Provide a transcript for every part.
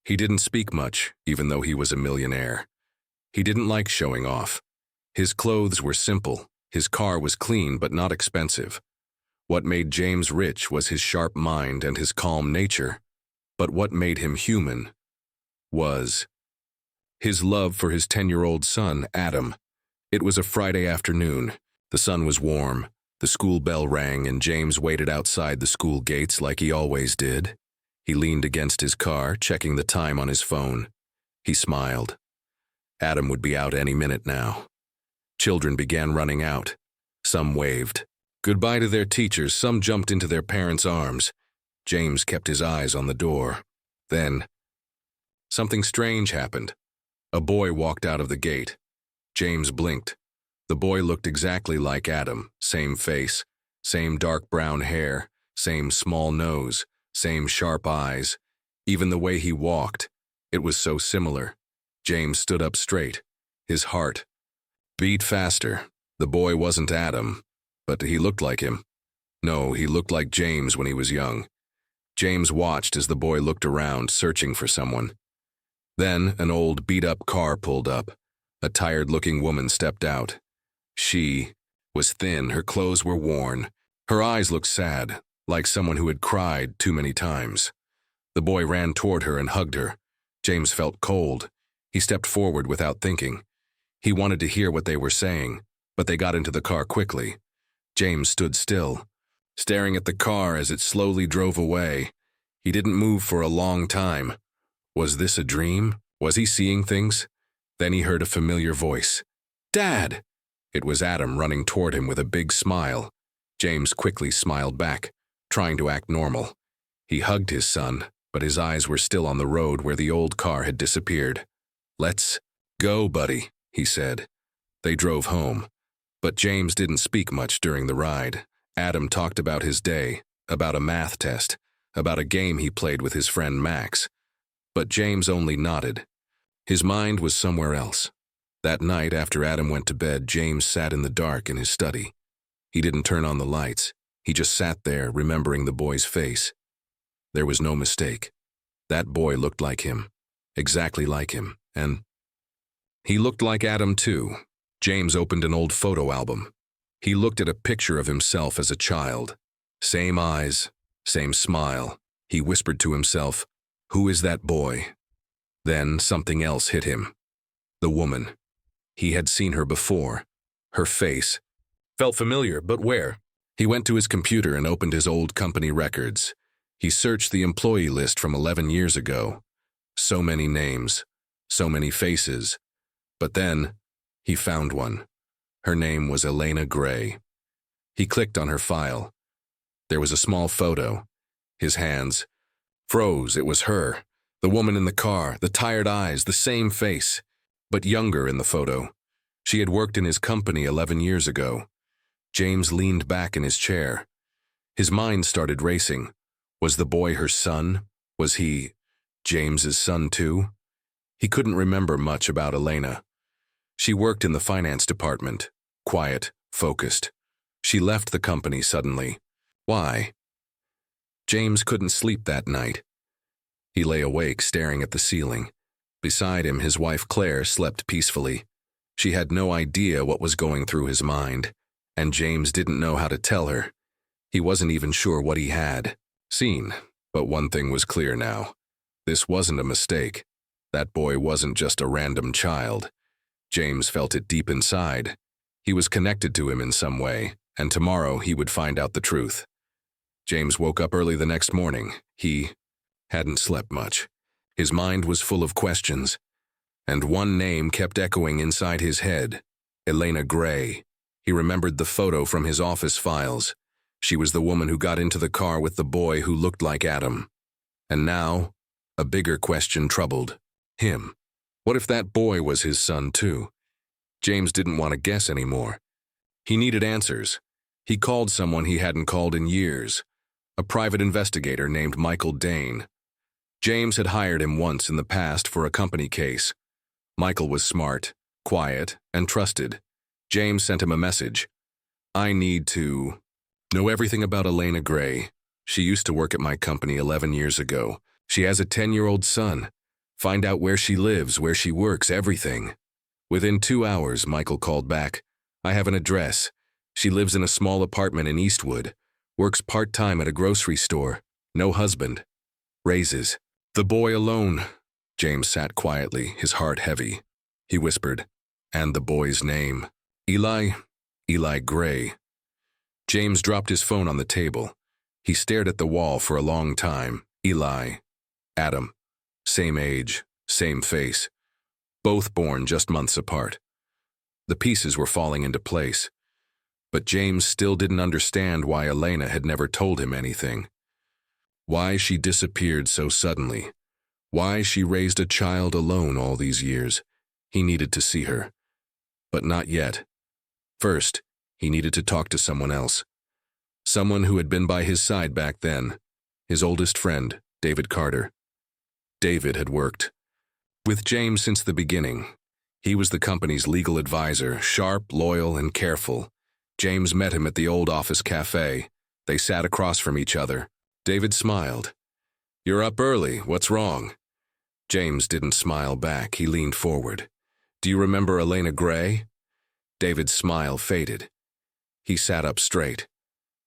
He didn't speak much, even though he was a millionaire. He didn't like showing off. His clothes were simple, his car was clean but not expensive. What made James rich was his sharp mind and his calm nature, but what made him human was his love for his 10-year-old son, Adam. It was a Friday afternoon. The sun was warm, the school bell rang, and James waited outside the school gates like he always did. He leaned against his car, checking the time on his phone. He smiled. Adam would be out any minute now. Children began running out. Some waved goodbye to their teachers, some jumped into their parents' arms. James kept his eyes on the door. Then, something strange happened. A boy walked out of the gate. James blinked. The boy looked exactly like Adam, same face, same dark brown hair, same small nose, same sharp eyes. Even the way he walked, it was so similar. James stood up straight. His heart beat faster. The boy wasn't Adam, but he looked like him. No, he looked like James when he was young. James watched as the boy looked around, searching for someone. Then an old, beat-up car pulled up. A tired-looking woman stepped out. She was thin, her clothes were worn. Her eyes looked sad, like someone who had cried too many times. The boy ran toward her and hugged her. James felt cold. He stepped forward without thinking. He wanted to hear what they were saying, but they got into the car quickly. James stood still, staring at the car as it slowly drove away. He didn't move for a long time. Was this a dream? Was he seeing things? Then he heard a familiar voice. "Dad!" It was Adam running toward him with a big smile. James quickly smiled back, trying to act normal. He hugged his son, but his eyes were still on the road where the old car had disappeared. "Let's go, buddy," he said. They drove home. But James didn't speak much during the ride. Adam talked about his day, about a math test, about a game he played with his friend Max. But James only nodded. His mind was somewhere else. That night, after Adam went to bed, James sat in the dark in his study. He didn't turn on the lights. He just sat there, remembering the boy's face. There was no mistake. That boy looked like him, exactly like him, and he looked like Adam too. James opened an old photo album. He looked at a picture of himself as a child. Same eyes, same smile. He whispered to himself, "Who is that boy?" Then something else hit him. The woman. He had seen her before. Her face felt familiar, but where? He went to his computer and opened his old company records. He searched the employee list from 11 years ago. So many names, so many faces. But then, he found one. Her name was Elena Gray. He clicked on her file. There was a small photo. His hands froze. It was her. The woman in the car, the tired eyes, the same face, but younger in the photo. She had worked in his company 11 years ago. James leaned back in his chair. His mind started racing. Was the boy her son? Was he James's son too? He couldn't remember much about Elena. She worked in the finance department, quiet, focused. She left the company suddenly. Why? James couldn't sleep that night. He lay awake, staring at the ceiling. Beside him, his wife Claire slept peacefully. She had no idea what was going through his mind, and James didn't know how to tell her. He wasn't even sure what he had seen, but one thing was clear now. This wasn't a mistake. That boy wasn't just a random child. James felt it deep inside. He was connected to him in some way, and tomorrow he would find out the truth. James woke up early the next morning. He hadn't slept much. His mind was full of questions, and one name kept echoing inside his head. Elena Gray. He remembered the photo from his office files. She was the woman who got into the car with the boy who looked like Adam. And now, a bigger question troubled him. What if that boy was his son too? James didn't want to guess anymore. He needed answers. He called someone he hadn't called in years, a private investigator named Michael Dane. James had hired him once in the past for a company case. Michael was smart, quiet, and trusted. James sent him a message. "I need to know everything about Elena Gray. She used to work at my company 11 years ago. She has a 10-year-old son. Find out where she lives, where she works, everything. Within 2 hours, Michael called back. I have an address. She lives in a small apartment in Eastwood. Works part-time at a grocery store. No husband. Raises. The boy alone. James sat quietly, his heart heavy. He whispered, and the boy's name. Eli Gray. James dropped his phone on the table. He stared at the wall for a long time. Eli. Adam. Same age, same face. Both born just months apart. The pieces were falling into place. But James still didn't understand why Elena had never told him anything. Why she disappeared so suddenly. Why she raised a child alone all these years. He needed to see her. But not yet. First, he needed to talk to someone else. Someone who had been by his side back then. His oldest friend, David Carter. David had worked with James since the beginning. He was the company's legal advisor, sharp, loyal, and careful. James met him at the old office cafe. They sat across from each other. David smiled. You're up early. What's wrong? James didn't smile back. He leaned forward. Do you remember Elena Gray? David's smile faded. He sat up straight.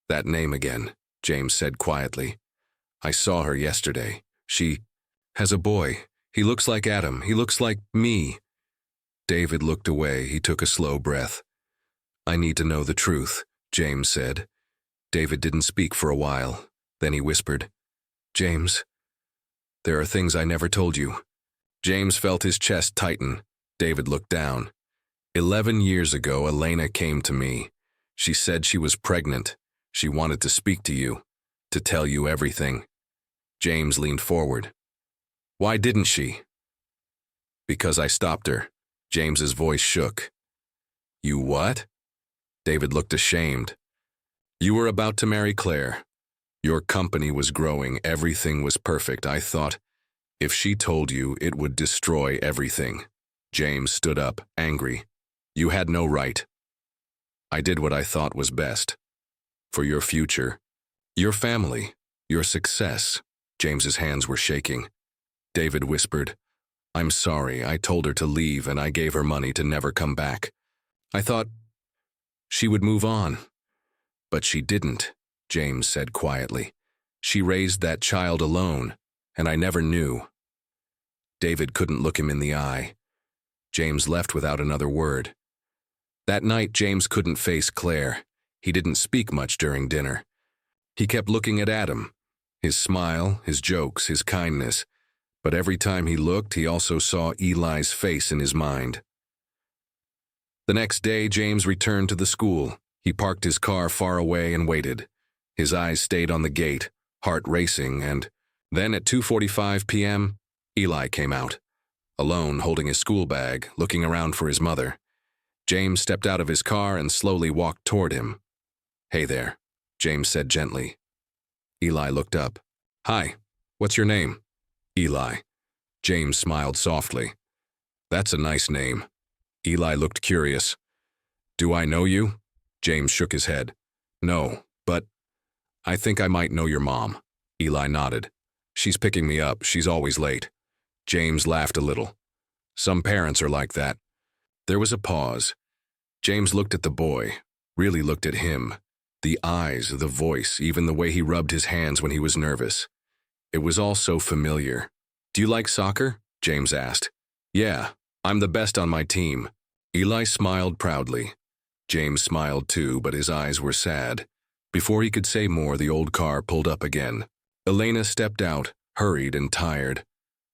That name again, James said quietly. I saw her yesterday. She has a boy. He looks like Adam. He looks like me. David looked away. He took a slow breath. I need to know the truth, James said. David didn't speak for a while. Then he whispered, James, there are things I never told you. James felt his chest tighten. David looked down. 11 years ago, Elena came to me. She said she was pregnant. She wanted to speak to you, to tell you everything. James leaned forward. Why didn't she? Because I stopped her. James's voice shook. You what? David looked ashamed. You were about to marry Claire. Your company was growing. Everything was perfect. I thought, if she told you, it would destroy everything. James stood up, angry. You had no right. I did what I thought was best. For your future, your family, your success. James's hands were shaking. David whispered, I'm sorry. I told her to leave and I gave her money to never come back. I thought she would move on. But she didn't, James said quietly. She raised that child alone, and I never knew. David couldn't look him in the eye. James left without another word. That night, James couldn't face Claire. He didn't speak much during dinner. He kept looking at Adam, his smile, his jokes, his kindness. But every time he looked, he also saw Eli's face in his mind. The next day, James returned to the school. He parked his car far away and waited. His eyes stayed on the gate, heart racing, and then at 2:45 p.m., Eli came out, alone holding his school bag, looking around for his mother. James stepped out of his car and slowly walked toward him. Hey there, James said gently. Eli looked up. Hi, what's your name? Eli. James smiled softly. That's a nice name. Eli looked curious. Do I know you? James shook his head. No, but I think I might know your mom. Eli nodded. She's picking me up. She's always late. James laughed a little. Some parents are like that. There was a pause. James looked at the boy, really looked at him. The eyes, the voice, even the way he rubbed his hands when he was nervous. It was all so familiar. Do you like soccer? James asked. Yeah, I'm the best on my team. Eli smiled proudly. James smiled too, but his eyes were sad. Before he could say more, the old car pulled up again. Elena stepped out, hurried and tired.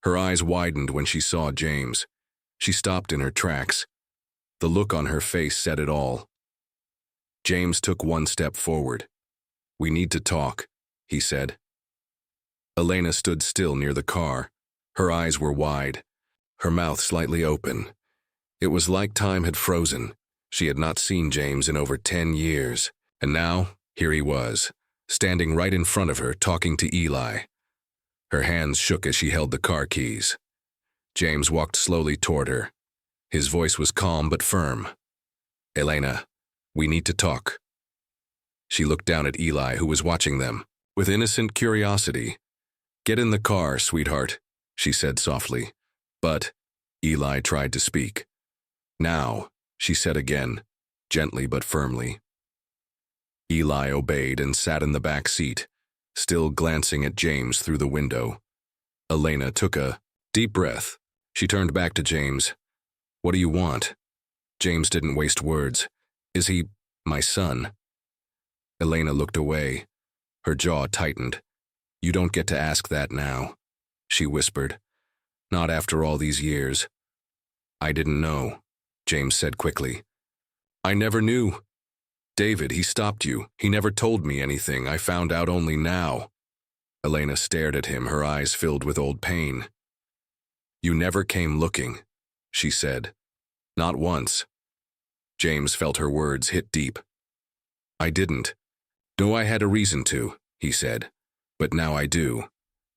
Her eyes widened when she saw James. She stopped in her tracks. The look on her face said it all. James took one step forward. We need to talk, he said. Elena stood still near the car. Her eyes were wide, her mouth slightly open. It was like time had frozen. She had not seen James in over 10 years. And now, here he was, standing right in front of her, talking to Eli. Her hands shook as she held the car keys. James walked slowly toward her. His voice was calm but firm. Elena, we need to talk. She looked down at Eli, who was watching them, with innocent curiosity. Get in the car, sweetheart, she said softly. But Eli tried to speak. Now, she said again, gently but firmly. Eli obeyed and sat in the back seat, still glancing at James through the window. Elena took a deep breath. She turned back to James. "What do you want?" James didn't waste words. "Is he my son?" Elena looked away. Her jaw tightened. "You don't get to ask that now," she whispered. "Not after all these years." "I didn't know," James said quickly. "I never knew. David, he stopped you. He never told me anything. I found out only now." Elena stared at him, her eyes filled with old pain. "You never came looking," she said. "Not once." James felt her words hit deep. "I didn't. No, I had a reason to," he said. "But now I do."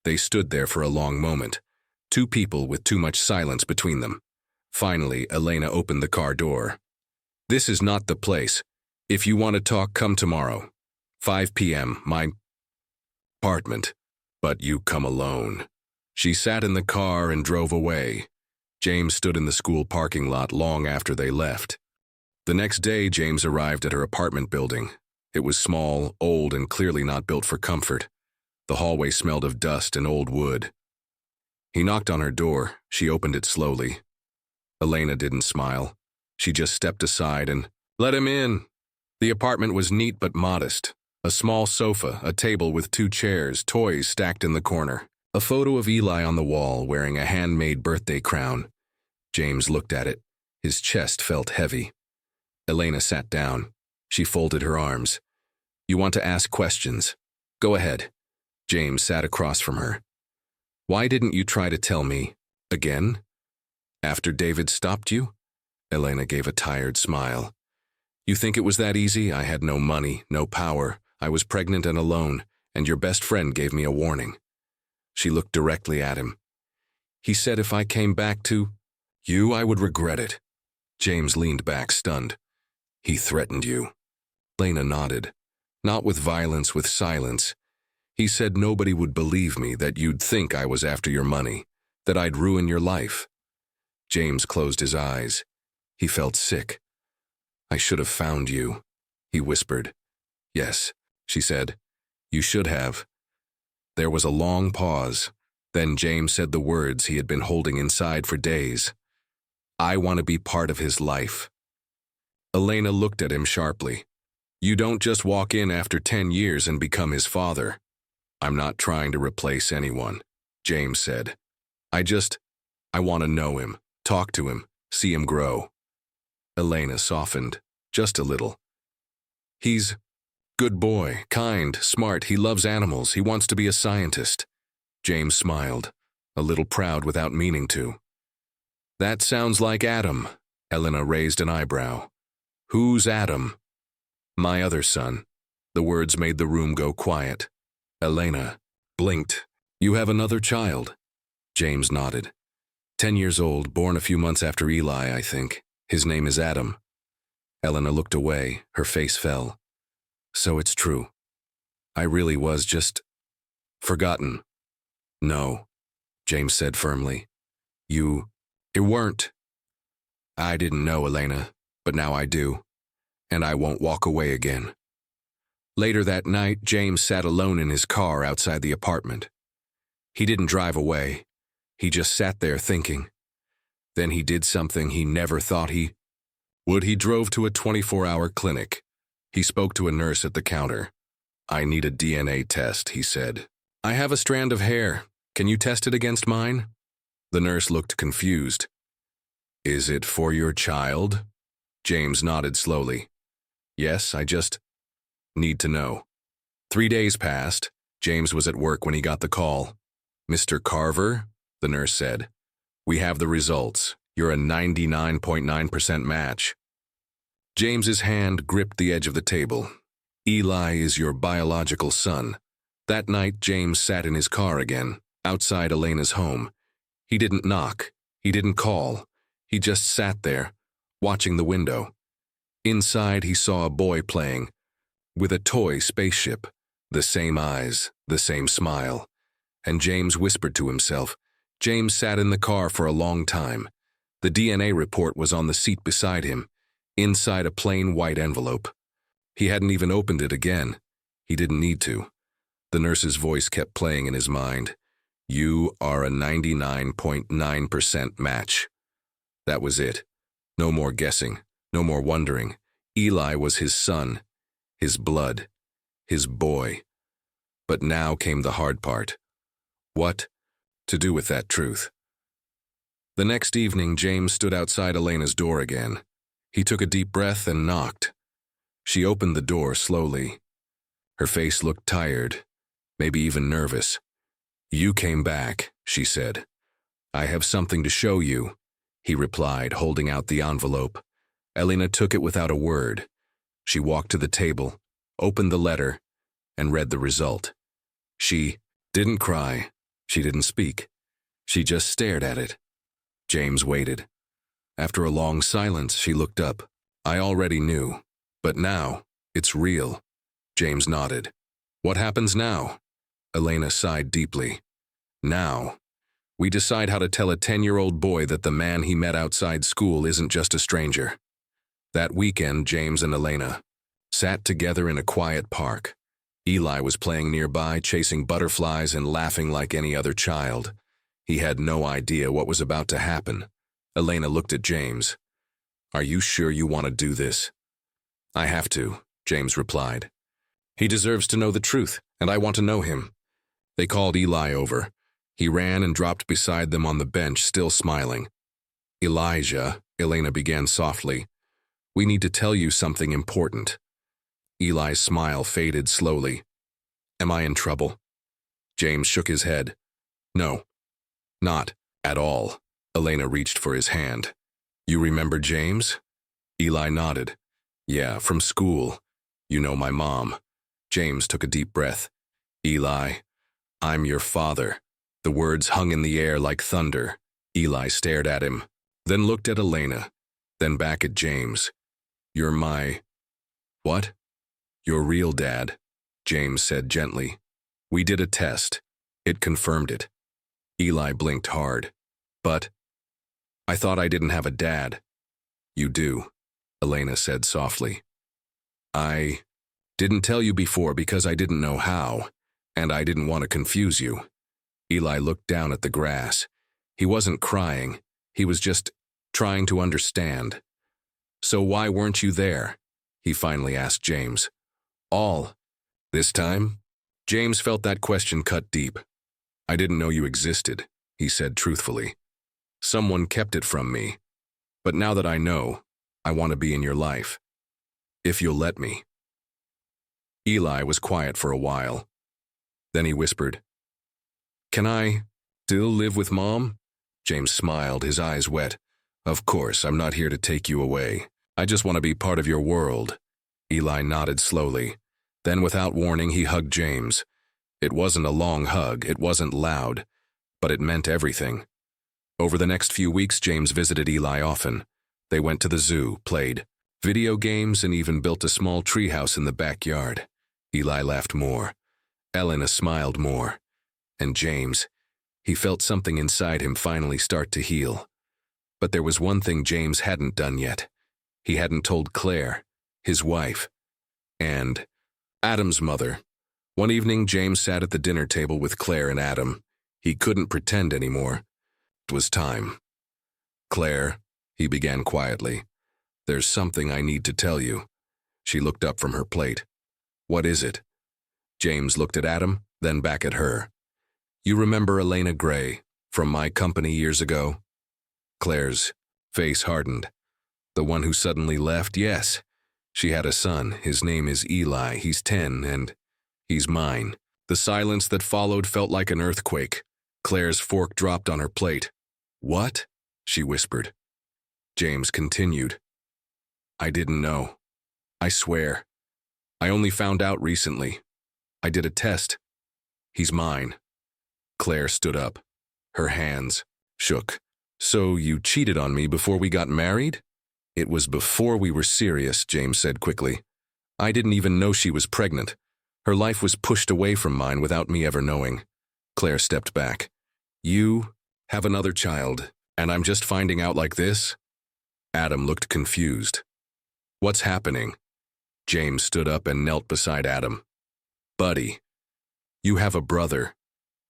They stood there for a long moment, two people with too much silence between them. Finally, Elena opened the car door. "This is not the place. If you want to talk, come tomorrow. 5 p.m., my apartment. But you come alone." She sat in the car and drove away. James stood in the school parking lot long after they left. The next day, James arrived at her apartment building. It was small, old, and clearly not built for comfort. The hallway smelled of dust and old wood. He knocked on her door. She opened it slowly. Elena didn't smile. She just stepped aside and let him in. The apartment was neat but modest. A small sofa, a table with 2 chairs, toys stacked in the corner. A photo of Eli on the wall wearing a handmade birthday crown. James looked at it. His chest felt heavy. Elena sat down. She folded her arms. "You want to ask questions? Go ahead." James sat across from her. "Why didn't you try to tell me? Again? After David stopped you?" Elena gave a tired smile. "You think it was that easy? I had no money, no power. I was pregnant and alone, and your best friend gave me a warning." She looked directly at him. "He said if I came back to you, I would regret it." James leaned back, stunned. "He threatened you." Elena nodded. "Not with violence, with silence. He said nobody would believe me, that you'd think I was after your money, that I'd ruin your life." James closed his eyes. He felt sick. "I should have found you," he whispered. "Yes," she said. "You should have." There was a long pause. Then James said the words he had been holding inside for days. "I want to be part of his life." Elena looked at him sharply. "You don't just walk in after 10 years and become his father." "I'm not trying to replace anyone," James said. I want to know him, talk to him, see him grow." Elena softened, just a little. "He's good boy, kind, smart, he loves animals, he wants to be a scientist." James smiled, a little proud without meaning to. "That sounds like Adam." Elena raised an eyebrow. "Who's Adam?" "My other son." The words made the room go quiet. Elena blinked. "You have another child?" James nodded. 10 years old, born a few months after Eli, I think. His name is Adam." Elena looked away. Her face fell. "So it's true. I really was just forgotten." "No," James said firmly. You weren't." "I didn't know, Elena, but now I do. And I won't walk away again." Later that night, James sat alone in his car outside the apartment. He didn't drive away. He just sat there thinking. Then he did something he never thought he would. He drove to a 24-hour clinic. He spoke to a nurse at the counter. "I need a DNA test," he said. "I have a strand of hair. Can you test it against mine?" The nurse looked confused. "Is it for your child?" James nodded slowly. "Yes, I just need to know." 3 days passed. James was at work when he got the call. "Mr. Carver," the nurse said, "we have the results. You're a 99.9% match." James's hand gripped the edge of the table. "Eli is your biological son." That night, James sat in his car again, outside Elena's home. He didn't knock. He didn't call. He just sat there, watching the window. Inside, he saw a boy playing with a toy spaceship, the same eyes, the same smile. And James whispered to himself, James sat in the car for a long time. The DNA report was on the seat beside him, inside a plain white envelope. He hadn't even opened it again. He didn't need to. The nurse's voice kept playing in his mind. You are a 99.9% match. That was it. No more guessing, no more wondering. Eli was his son, his blood, his boy. But now came the hard part. What to do with that truth? The next evening, James stood outside Elena's door again. He took a deep breath and knocked. She opened the door slowly. Her face looked tired, maybe even nervous. You came back, she said. I have something to show you, he replied, holding out the envelope. Elena took it without a word. She walked to the table, opened the letter, and read the result. She didn't cry. She didn't speak. She just stared at it. James waited. After a long silence, she looked up. I already knew. But now, it's real. James nodded. What happens now? Elena sighed deeply. Now, we decide how to tell a 10-year-old boy that the man he met outside school isn't just a stranger. That weekend, James and Elena sat together in a quiet park. Eli was playing nearby, chasing butterflies and laughing like any other child. He had no idea what was about to happen. Elena looked at James. Are you sure you want to do this? I have to, James replied. He deserves to know the truth, and I want to know him. They called Eli over. He ran and dropped beside them on the bench, still smiling. Elijah, Elena began softly, we need to tell you something important. Eli's smile faded slowly. Am I in trouble? James shook his head. No, not at all. Elena reached for his hand. You remember James? Eli nodded. Yeah, from school. You know my mom. James took a deep breath. Eli, I'm your father. The words hung in the air like thunder. Eli stared at him, then looked at Elena, then back at James. You're my... What? Your real dad, James said gently. We did a test. It confirmed it. Eli blinked hard. But I thought I didn't have a dad. You do, Elena said softly. I didn't tell you before because I didn't know how, and I didn't want to confuse you. Eli looked down at the grass. He wasn't crying. He was just trying to understand. So why weren't you there? He finally asked James. All this time? James felt that question cut deep. I didn't know you existed, he said truthfully. Someone kept it from me. But now that I know, I want to be in your life. If you'll let me. Eli was quiet for a while. Then he whispered, Can I still live with Mom? James smiled, his eyes wet. Of course, I'm not here to take you away. I just want to be part of your world. Eli nodded slowly. Then, without warning, he hugged James. It wasn't a long hug, it wasn't loud, but it meant everything. Over the next few weeks, James visited Eli often. They went to the zoo, played video games, and even built a small treehouse in the backyard. Eli laughed more. Elena smiled more. And James, he felt something inside him finally start to heal. But there was one thing James hadn't done yet. He hadn't told Claire, his wife, and Adam's mother. One evening, James sat at the dinner table with Claire and Adam. He couldn't pretend anymore. It was time. Claire, he began quietly, there's something I need to tell you. She looked up from her plate. What is it? James looked at Adam, then back at her. You remember Elena Gray from my company years ago? Claire's face hardened. The one who suddenly left? Yes. She had a son. His name is Eli. He's 10, and he's mine. The silence that followed felt like an earthquake. Claire's fork dropped on her plate. What? She whispered. James continued. I didn't know. I swear. I only found out recently. I did a test. He's mine. Claire stood up. Her hands shook. So you cheated on me before we got married? It was before we were serious, James said quickly. I didn't even know she was pregnant. Her life was pushed away from mine without me ever knowing. Claire stepped back. You Have another child, and I'm just finding out like this? Adam looked confused. What's happening? James stood up and knelt beside Adam. Buddy, you have a brother.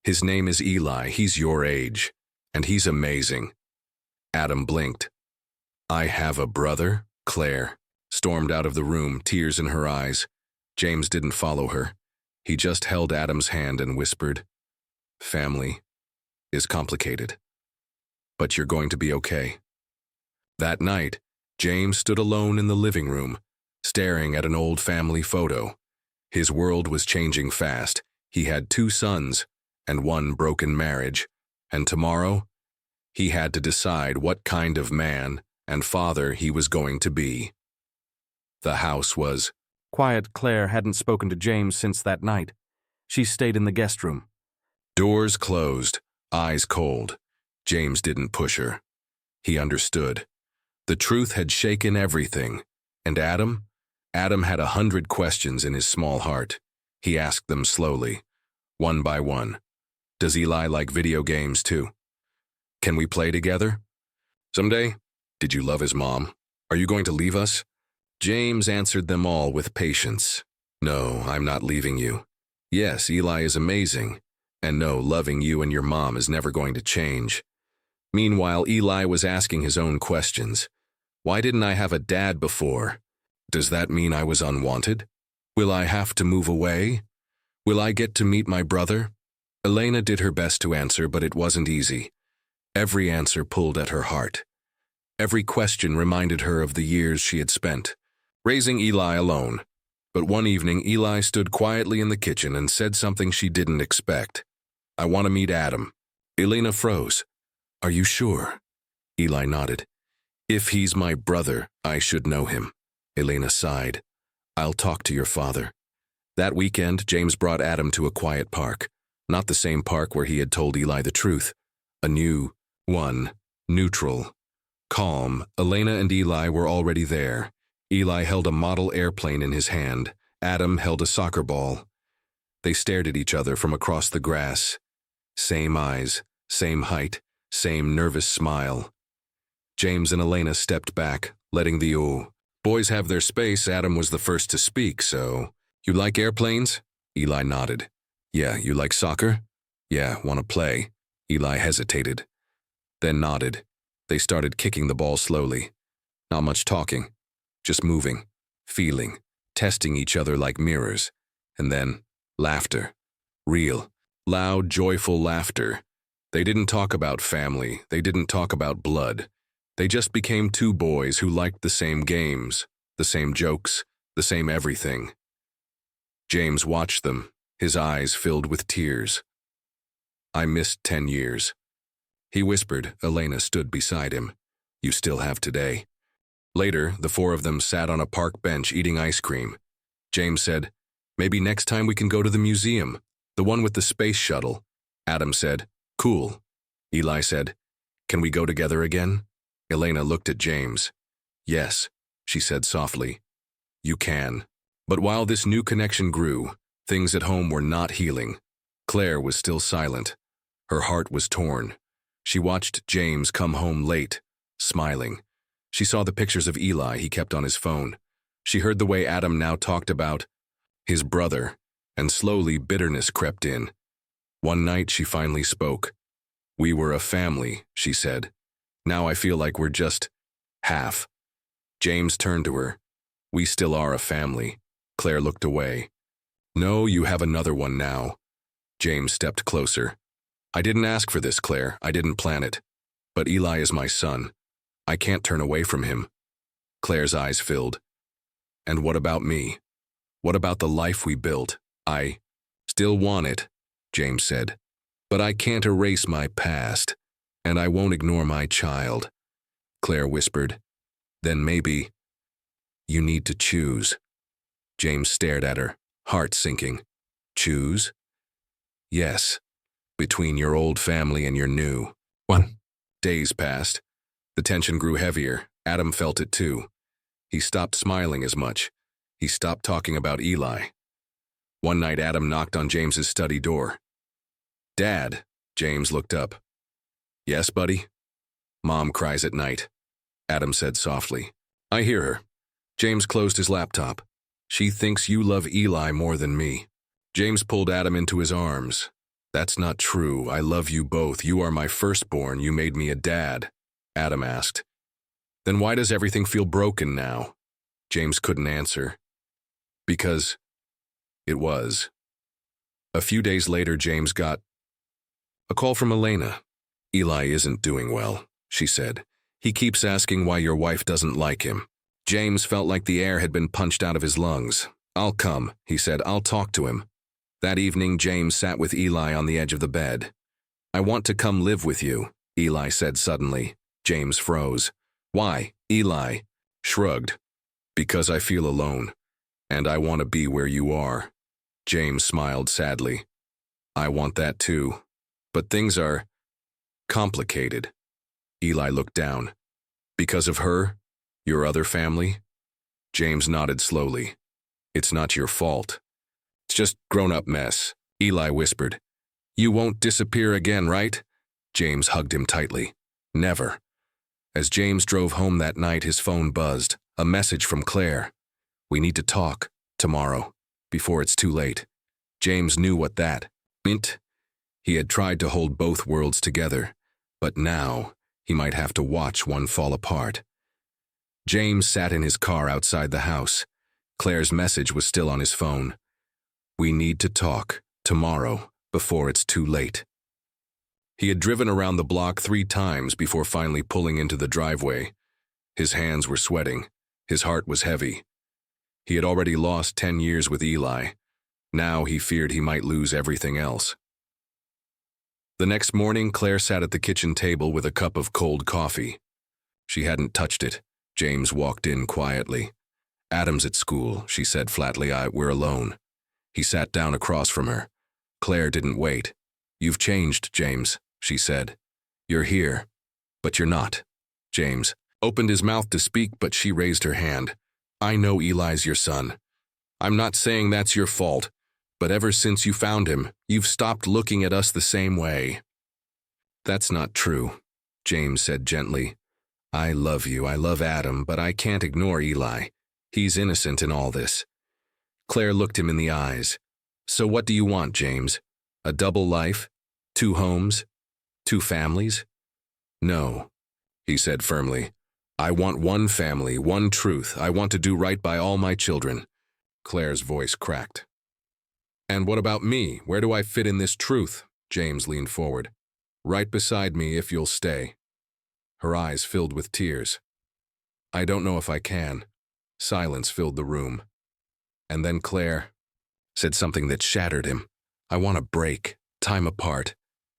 His name is Eli, he's your age, and he's amazing. Adam blinked. I have a brother? Claire stormed out of the room, tears in her eyes. James didn't follow her. He just held Adam's hand and whispered, Family is complicated, but you're going to be okay. That night, James stood alone in the living room, staring at an old family photo. His world was changing fast. He had 2 sons and 1 broken marriage, and tomorrow, he had to decide what kind of man and father he was going to be. The house was quiet. Claire hadn't spoken to James since that night. She stayed in the guest room. Doors closed, eyes cold. James didn't push her. He understood. The truth had shaken everything. And Adam? Adam had 100 questions in his small heart. He asked them slowly, one by one. Does Eli like video games too? Can we play together? Someday? Did you love his mom? Are you going to leave us? James answered them all with patience. No, I'm not leaving you. Yes, Eli is amazing. And no, loving you and your mom is never going to change. Meanwhile, Eli was asking his own questions. Why didn't I have a dad before? Does that mean I was unwanted? Will I have to move away? Will I get to meet my brother? Elena did her best to answer, but it wasn't easy. Every answer pulled at her heart. Every question reminded her of the years she had spent, raising Eli alone. But one evening, Eli stood quietly in the kitchen and said something she didn't expect. I want to meet Adam. Elena froze. Are you sure? Eli nodded. If he's my brother, I should know him. Elena sighed. I'll talk to your father. That weekend, James brought Adam to a quiet park. Not the same park where he had told Eli the truth. A new one, neutral, calm. Elena and Eli were already there. Eli held a model airplane in his hand. Adam held a soccer ball. They stared at each other from across the grass. Same eyes, same height, same nervous smile. James and Elena stepped back, letting the boys have their space. Adam was the first to speak, so, you like airplanes? Eli nodded. Yeah, you like soccer? Yeah, want to play? Eli hesitated, then nodded. They started kicking the ball slowly. Not much talking, just moving, feeling, testing each other like mirrors. And then, laughter. Real, loud, joyful laughter. They didn't talk about family, they didn't talk about blood. They just became 2 boys who liked the same games, the same jokes, the same everything. James watched them, his eyes filled with tears. I missed 10 years. He whispered. Elena stood beside him. You still have today. Later, the 4 of them sat on a park bench eating ice cream. James said, maybe next time we can go to the museum, the one with the space shuttle. Adam said, cool. Eli said, can we go together again? Elena looked at James. Yes, she said softly. You can. But while this new connection grew, things at home were not healing. Claire was still silent. Her heart was torn. She watched James come home late, smiling. She saw the pictures of Eli he kept on his phone. She heard the way Adam now talked about his brother, and slowly bitterness crept in. One night she finally spoke. We were a family, she said. Now I feel like we're just half. James turned to her. We still are a family. Claire looked away. No, you have another one now. James stepped closer. I didn't ask for this, Claire. I didn't plan it. But Eli is my son. I can't turn away from him. Claire's eyes filled. And what about me? What about the life we built? I still want it, James said. But I can't erase my past, and I won't ignore my child. Claire whispered. Then maybe you need to choose. James stared at her, heart sinking. Choose? Yes, between your old family and your new one. Days passed. The tension grew heavier. Adam felt it too. He stopped smiling as much. He stopped talking about Eli. One night, Adam knocked on James's study door. Dad, James looked up. Yes, buddy? Mom cries at night, Adam said softly. I hear her. James closed his laptop. She thinks you love Eli more than me. James pulled Adam into his arms. That's not true. I love you both. You are my firstborn. You made me a dad. Adam asked. Then why does everything feel broken now? James couldn't answer. Because it was. A few days later, James got a call from Elena. Eli isn't doing well, she said. He keeps asking why your wife doesn't like him. James felt like the air had been punched out of his lungs. I'll come, he said. I'll talk to him. That evening, James sat with Eli on the edge of the bed. I want to come live with you, Eli said suddenly. James froze. Why? Eli shrugged. Because I feel alone, and I want to be where you are. James smiled sadly. I want that too. But things are complicated. Eli looked down. Because of her? Your other family? James nodded slowly. It's not your fault. It's just grown-up mess, Eli whispered. You won't disappear again, right? James hugged him tightly. Never. As James drove home that night, his phone buzzed. A message from Claire. We need to talk, tomorrow, before it's too late. James knew what that meant. He had tried to hold both worlds together, but now he might have to watch one fall apart. James sat in his car outside the house. Claire's message was still on his phone. We need to talk, tomorrow, before it's too late. He had driven around the block 3 times before finally pulling into the driveway. His hands were sweating. His heart was heavy. He had already lost 10 years with Eli. Now he feared he might lose everything else. The next morning, Claire sat at the kitchen table with a cup of cold coffee. She hadn't touched it. James walked in quietly. Adam's at school, she said flatly. We're alone. He sat down across from her. Claire didn't wait. You've changed, James, she said. You're here, but you're not. James opened his mouth to speak, but she raised her hand. I know Eli's your son. I'm not saying that's your fault, but ever since you found him, you've stopped looking at us the same way. That's not true, James said gently. I love you, I love Adam, but I can't ignore Eli. He's innocent in all this. Claire looked him in the eyes. So what do you want, James? A double life? 2 homes? 2 families? No, he said firmly. I want one family, one truth. I want to do right by all my children. Claire's voice cracked. And what about me? Where do I fit in this truth? James leaned forward. Right beside me if you'll stay. Her eyes filled with tears. I don't know if I can. Silence filled the room. And then Claire said something that shattered him. I want a break, time apart,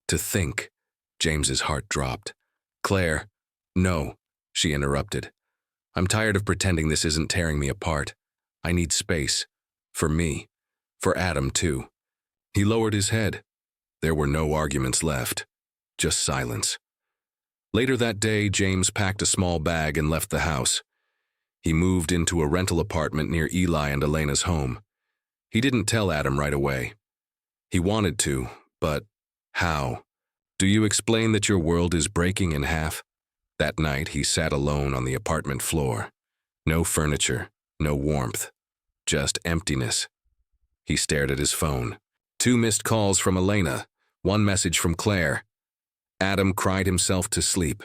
to think. James's heart dropped. Claire, no, she interrupted. I'm tired of pretending this isn't tearing me apart. I need space. For me. For Adam, too. He lowered his head. There were no arguments left. Just silence. Later that day, James packed a small bag and left the house. He moved into a rental apartment near Eli and Elena's home. He didn't tell Adam right away. He wanted to, but how? Do you explain that your world is breaking in half? That night, he sat alone on the apartment floor. No furniture, no warmth, just emptiness. He stared at his phone. 2 missed calls from Elena, 1 message from Claire. Adam cried himself to sleep.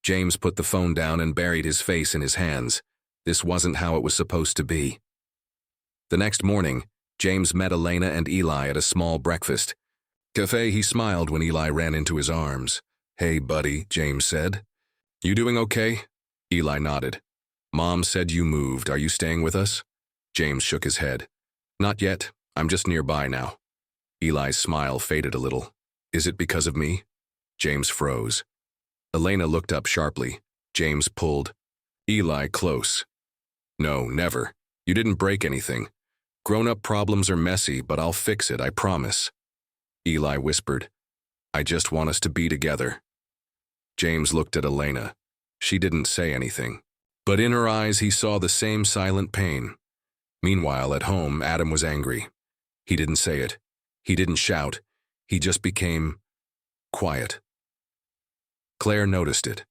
James put the phone down and buried his face in his hands. This wasn't how it was supposed to be. The next morning, James met Elena and Eli at a small breakfast cafe. He smiled when Eli ran into his arms. Hey, buddy, James said. You doing okay? Eli nodded. Mom said you moved. Are you staying with us? James shook his head. Not yet. I'm just nearby now. Eli's smile faded a little. Is it because of me? James froze. Elena looked up sharply. James pulled Eli close. No, never. You didn't break anything. Grown-up problems are messy, but I'll fix it, I promise. Eli whispered, I just want us to be together. James looked at Elena. She didn't say anything, but in her eyes he saw the same silent pain. Meanwhile, at home, Adam was angry. He didn't say it. He didn't shout. He just became quiet. Claire noticed it.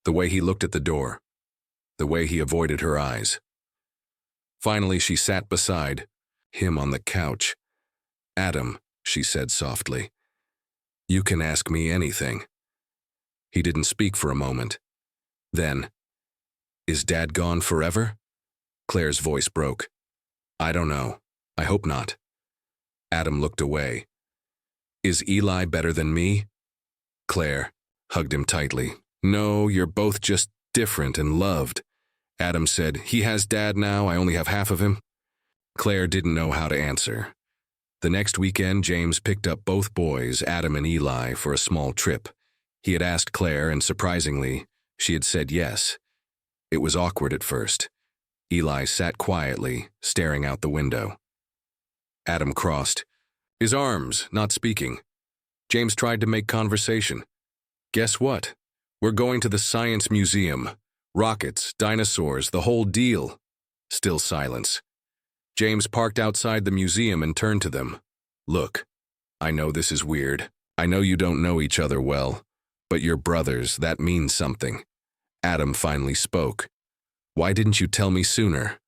The way he looked at the door. The way he avoided her eyes. Finally, she sat beside him on the couch. "Adam," she said softly, "you can ask me anything." He didn't speak for a moment. Then, "Is Dad gone forever?" Claire's voice broke. "I don't know. I hope not." Adam looked away. "Is Eli better than me?" Claire hugged him tightly. "No, you're both just different and loved." Adam said, "He has Dad now, I only have half of him." Claire didn't know how to answer. The next weekend, James picked up both boys, Adam and Eli, for a small trip. He had asked Claire, and surprisingly, she had said yes. It was awkward at first. Eli sat quietly, staring out the window. Adam crossed his arms, not speaking. James tried to make conversation. "Guess what? We're going to the Science Museum. Rockets, dinosaurs, the whole deal." Still silence. James parked outside the museum and turned to them. "Look, I know this is weird. I know you don't know each other well, but you're brothers, that means something." Adam finally spoke. "Why didn't you tell me sooner?"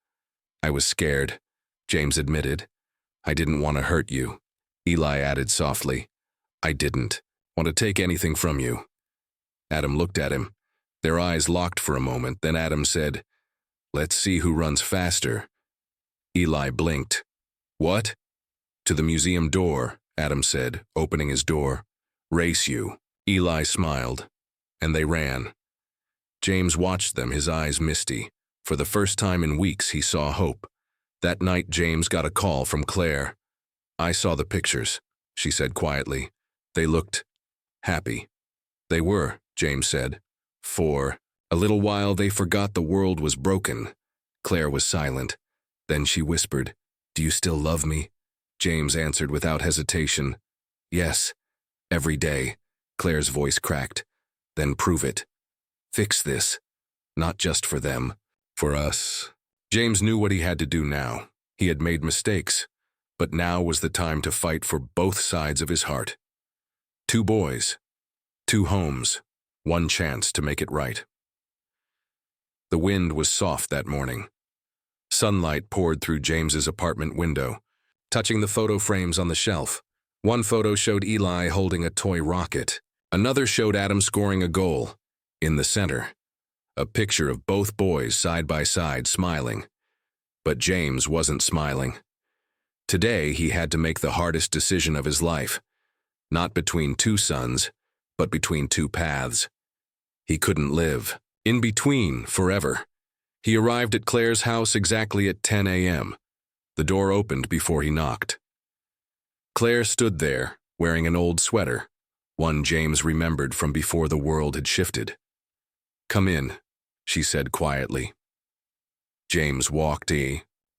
"I was scared," James admitted. "I didn't want to hurt you." Eli added softly, "I didn't want to take anything from you." Adam looked at him. Their eyes locked for a moment, then Adam said, "Let's see who runs faster." Eli blinked. "What?" "To the museum door," Adam said, opening his door. "Race you." Eli smiled, and they ran. James watched them, his eyes misty. For the first time in weeks, he saw hope. That night, James got a call from Claire. "I saw the pictures," she said quietly. "They looked happy." "They were," James said. "For a little while, they forgot the world was broken." Claire was silent. Then she whispered, "Do you still love me?" James answered without hesitation, "Yes, every day." Claire's voice cracked. "Then prove it. Fix this. Not just for them, for us." James knew what he had to do now. He had made mistakes, but now was the time to fight for both sides of his heart. 2 boys, 2 homes, 1 chance to make it right. The wind was soft that morning. Sunlight poured through James's apartment window, touching the photo frames on the shelf. One photo showed Eli holding a toy rocket. Another showed Adam scoring a goal. In the center, a picture of both boys side by side smiling. But James wasn't smiling. Today, he had to make the hardest decision of his life. Not between 2 sons, but between 2 paths. He couldn't live in between forever. He arrived at Claire's house exactly at 10 a.m. The door opened before he knocked. Claire stood there, wearing an old sweater, one James remembered from before the world had shifted. "Come in," she said quietly. James walked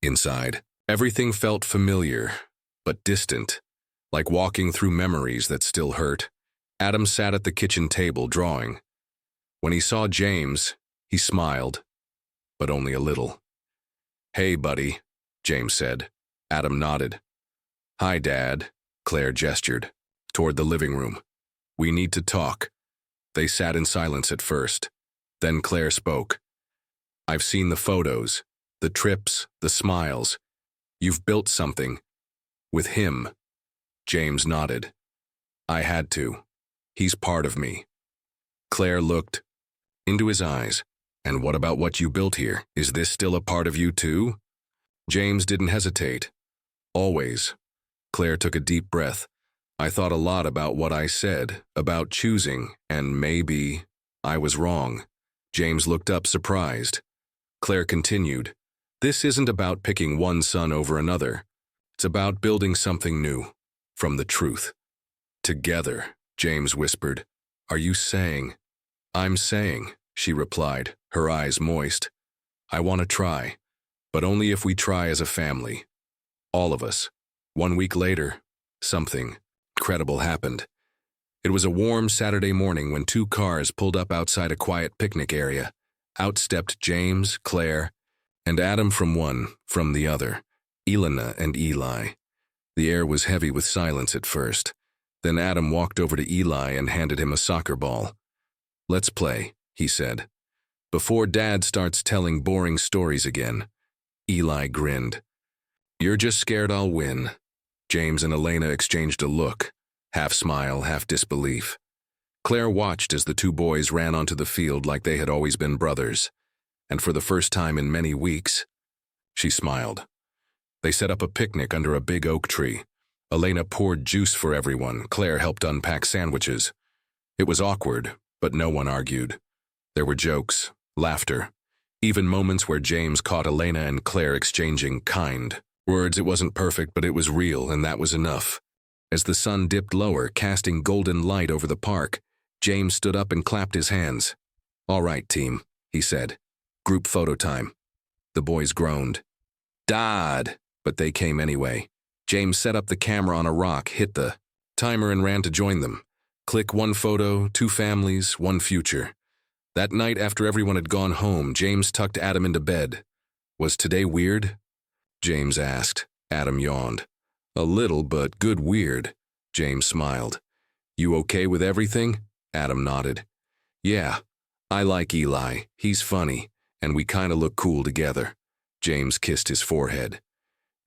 inside. Everything felt familiar, but distant, like walking through memories that still hurt. Adam sat at the kitchen table drawing. When he saw James, he smiled, but only a little. "Hey, buddy," James said. Adam nodded. "Hi, Dad," Claire gestured, toward the living room. "We need to talk." They sat in silence at first. Then Claire spoke. "I've seen the photos, the trips, the smiles. You've built something. With him." James nodded. "I had to. He's part of me." Claire looked into his eyes. "And what about what you built here? Is this still a part of you too?" James didn't hesitate. "Always." Claire took a deep breath. "I thought a lot about what I said, about choosing, and maybe I was wrong." James looked up surprised. Claire continued, "This isn't about picking one son over another. It's about building something new, from the truth." "Together," James whispered. "Are you saying?" "I'm saying," she replied, her eyes moist. "I want to try, but only if we try as a family. All of us." 1 week later, something incredible happened. It was a warm Saturday morning when 2 cars pulled up outside a quiet picnic area. Out stepped James, Claire, and Adam from one, from the other, Elena and Eli. The air was heavy with silence at first. Then Adam walked over to Eli and handed him a soccer ball. Let's play, he said. Before Dad starts telling boring stories again. Eli grinned. You're just scared I'll win. James and Elena exchanged a look, half smile, half disbelief. Claire watched as the two boys ran onto the field like they had always been brothers, and for the first time in many weeks, she smiled. They set up a picnic under a big oak tree. Elena poured juice for everyone. Claire helped unpack sandwiches. It was awkward, but no one argued. There were jokes, laughter, even moments where James caught Elena and Claire exchanging kind words. It wasn't perfect, but it was real, and that was enough. As the sun dipped lower, casting golden light over the park, James stood up and clapped his hands. All right, team, he said. Group photo time. The boys groaned. Dad! But they came anyway. James set up the camera on a rock, hit the timer, and ran to join them. Click, one photo, two families, one future. That night, after everyone had gone home, James tucked Adam into bed. Was today weird? James asked. Adam yawned. A little, but good weird. James smiled. You okay with everything? Adam nodded. Yeah, I like Eli. He's funny, and we kinda look cool together. James kissed his forehead.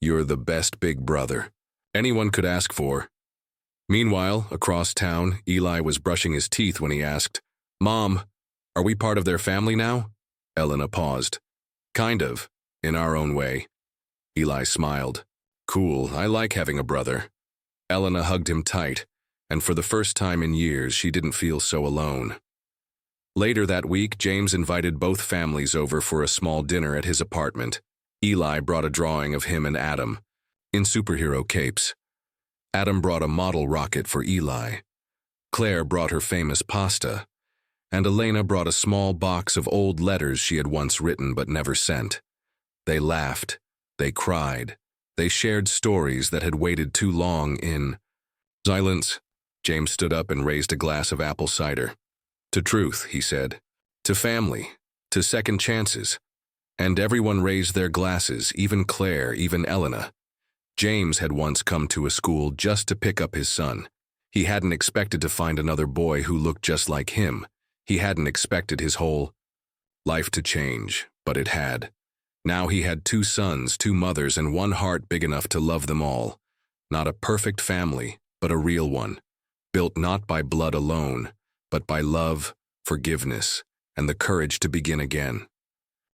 You're the best big brother anyone could ask for. Meanwhile, across town, Eli was brushing his teeth when he asked, Mom, are we part of their family now? Elena paused. Kind of, in our own way. Eli smiled. Cool, I like having a brother. Elena hugged him tight, and for the first time in years, she didn't feel so alone. Later that week, James invited both families over for a small dinner at his apartment. Eli brought a drawing of him and Adam, in superhero capes. Adam brought a model rocket for Eli. Claire brought her famous pasta, and Elena brought a small box of old letters she had once written but never sent. They laughed, they cried, they shared stories that had waited too long in silence. James stood up and raised a glass of apple cider. To truth, he said. To family, to second chances. And everyone raised their glasses, even Claire, even Elena. James had once come to a school just to pick up his son. He hadn't expected to find another boy who looked just like him. He hadn't expected his whole life to change, but it had. Now he had two sons, two mothers, and one heart big enough to love them all. Not a perfect family, but a real one. Built not by blood alone, but by love, forgiveness, and the courage to begin again.